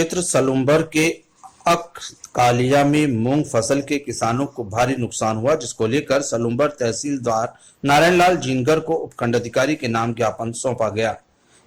क्षेत्र सलुम्बर के अककालिया में मूंग फसल के किसानों को भारी नुकसान हुआ, जिसको लेकर सलुम्बर तहसीलदार नारायणलाल जिनगर को उपखंडाधिकारी के नाम ज्ञापन सौंपा गया,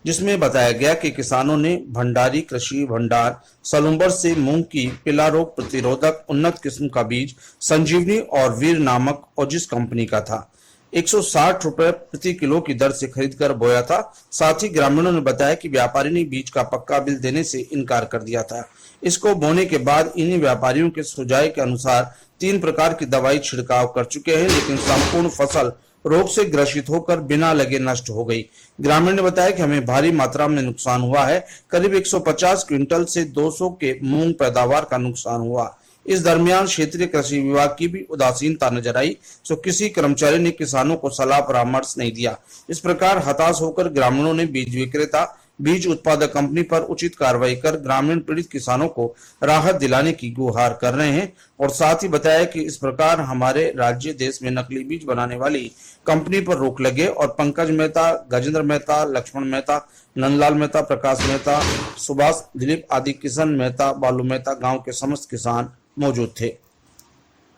जिसमें बताया गया कि किसानों ने भंडारी कृषि भंडार सलुम्बर से मूंग की पिला रोग प्रतिरोधक उन्नत किस्म का बीज संजीवनी और वीर नामक ओजिस कंपनी का था 160 रुपए प्रति किलो की दर से खरीदकर बोया था। साथ ही ग्रामीणों ने बताया कि व्यापारी ने बीज का पक्का बिल देने से इनकार कर दिया था। इसको बोने के बाद इन्हीं व्यापारियों के सुझाव के अनुसार 3 प्रकार की दवाई छिड़काव कर चुके हैं, लेकिन संपूर्ण फसल रोग से ग्रसित होकर बिना लगे नष्ट हो गई। ग्रामीण ने बताया कि हमें भारी मात्रा में नुकसान हुआ है, करीब 150 क्विंटल से 200 के मूंग पैदावार का नुकसान हुआ। इस दरमियान क्षेत्रीय कृषि विभाग की भी उदासीनता नजर आई, तो किसी कर्मचारी ने किसानों को सलाह परामर्श नहीं दिया। इस प्रकार हताश होकर ग्रामीणों ने बीज विक्रेता बीज उत्पादक कंपनी पर उचित कार्रवाई कर ग्रामीण पीड़ित किसानों को राहत दिलाने की गुहार कर रहे हैं और साथ ही बताया कि इस प्रकार हमारे राज्य देश में नकली बीज बनाने वाली कंपनी पर रोक लगे और पंकज मेहता, गजेंद्र मेहता, लक्ष्मण मेहता, नंदलाल मेहता, प्रकाश मेहता, सुभाष, दिलीप आदि किशन मेहता, बालू मेहता गांव के समस्त किसान मौजूद थे।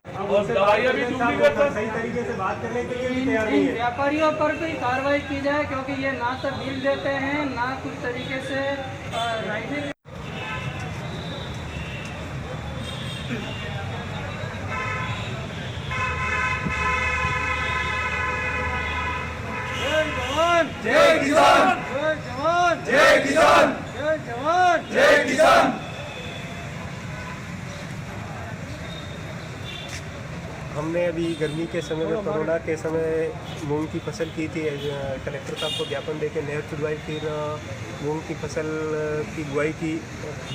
और दवाइयाँ भी सही तरीके से बात करने के लिए भी तैयार नहीं है। व्यापारियों पर भी कार्रवाई की जाए, क्योंकि ये ना तो बिल देते हैं, ना कुछ तरीके से राइटिंग। जय किसान, जय जवान, जय किसान, जय जवान, जय किसान। हमने अभी गर्मी के समय में, कोरोना के समय मूंग की फसल की थी। कलेक्टर साहब को ज्ञापन देके नहर खुदवाई, फिर मूंग की फसल की बुआई की।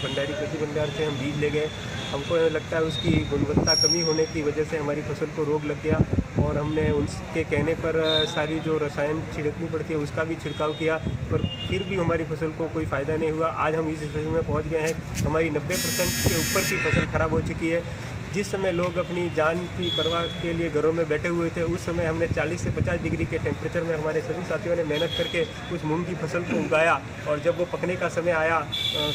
भंडारी कृषि भंडार से हम बीज ले गए। हमको लगता है उसकी गुणवत्ता कमी होने की वजह से हमारी फसल को रोग लग गया और हमने उनके कहने पर सारी जो रसायन छिड़कनी पड़ती है उसका भी छिड़काव किया, पर फिर भी हमारी फसल को कोई फ़ायदा नहीं हुआ। आज हम इस स्थिति में पहुंच गए हैं, हमारी 90% के ऊपर की फसल खराब हो चुकी है। जिस समय लोग अपनी जान की परवाह के लिए घरों में बैठे हुए थे, उस समय हमने 40 से 50 डिग्री के टेम्परेचर में हमारे सभी साथियों ने मेहनत करके उस मूंग की फसल को उगाया और जब वो पकने का समय आया,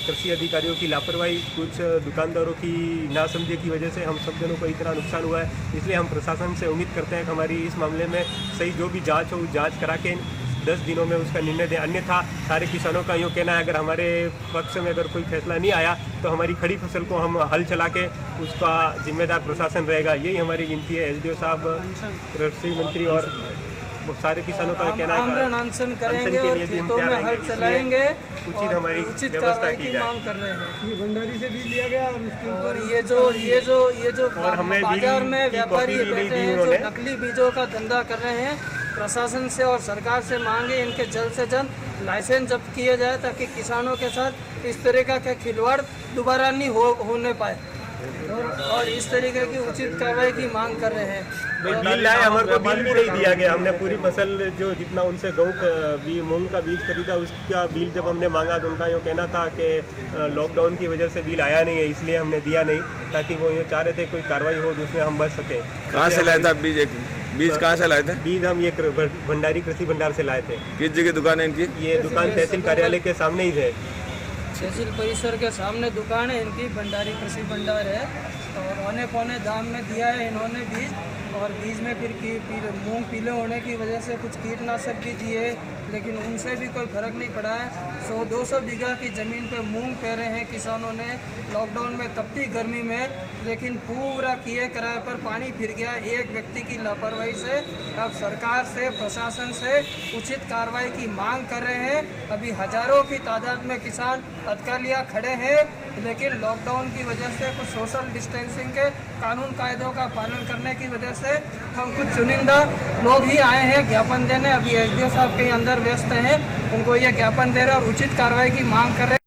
कृषि अधिकारियों की लापरवाही, कुछ दुकानदारों की नासमझी की वजह से हम सब जनों को इतना नुकसान हुआ है। इसलिए हम प्रशासन से उम्मीद करते हैं कि हमारी इस मामले में सही जो भी जाँच हो, जाँच करा के 10 दिनों में उसका निर्णय दें। अन्यथा सारे किसानों का यूँ कहना है, अगर हमारे पक्ष में अगर कोई फैसला नहीं आया तो हमारी खड़ी फसल को हम हल चला के उसका जिम्मेदार प्रशासन रहेगा। यही हमारी विनती है। एसडीओ साहब, कृषि मंत्री और सारे किसानों का कहना है अनशन करेंगे और खेतों में हल चलाएंगे, उचित हमारी उचित व्यवस्था की जाए। मांग कर रहे हैं। ये भंडारी से बीज लिया गया और उसके और ये जो बाजार में व्यापारी बैठे हैं जो नकली बीजों का धंधा कर रहे हैं, प्रशासन से और सरकार से मांगे इनके जल्द से जल्द लाइसेंस जब्त किए जाए, ताकि किसानों के साथ इस तरह का खिलवाड़ दोबारा नहीं होने पाए और इस तरीके की उचित कार्रवाई की मांग कर रहे हैं। बिल लाए, हमारे को बिल भी नहीं दिया गया। हमने पूरी फसल जो जितना उनसे मूंग का बीज खरीदा उसका बिल जब हमने मांगा तो उनका यूँ कहना था कि लॉकडाउन की वजह से बिल आया नहीं है, इसलिए हमने दिया नहीं, ताकि वो ये चाह रहे थे कोई कार्रवाई हो जिसमें हम बच सकें। कहाँ से लाया था बीज कहाँ से लाए थे? बीज हम ये भंडारी कृषि भंडार से लाए थे। किस जगह दुकान है इनकी? ये दुकान तहसील कार्यालय के सामने ही है। तहसील परिसर के सामने दुकान है इनकी, भंडारी कृषि भंडार है और औने पौने दाम में दिया है इन्होंने बीज। और बीज में फिर मूंग पीले होने की वजह से कुछ कीटनाशक भी दिए, लेकिन उनसे भी कोई फर्क नहीं पड़ा है। 100-200 बीघा की ज़मीन पे मूंग पेरे हैं किसानों ने लॉकडाउन में, तपती गर्मी में, लेकिन पूरा किए किराए पर पानी फिर गया एक व्यक्ति की लापरवाही से। अब सरकार से, प्रशासन से उचित कार्रवाई की मांग कर रहे हैं। अभी हजारों की तादाद में किसान अतकालिया खड़े हैं, लेकिन लॉकडाउन की वजह से, कुछ सोशल डिस्टेंसिंग के कानून कायदों का पालन करने की वजह से हम कुछ चुनिंदा लोग ही आए हैं ज्ञापन देने। अभी एसडीओ साहब के अंदर व्यस्त हैं, उनको ये ज्ञापन दे रहे हैं और उचित कार्रवाई की मांग कर रहे हैं।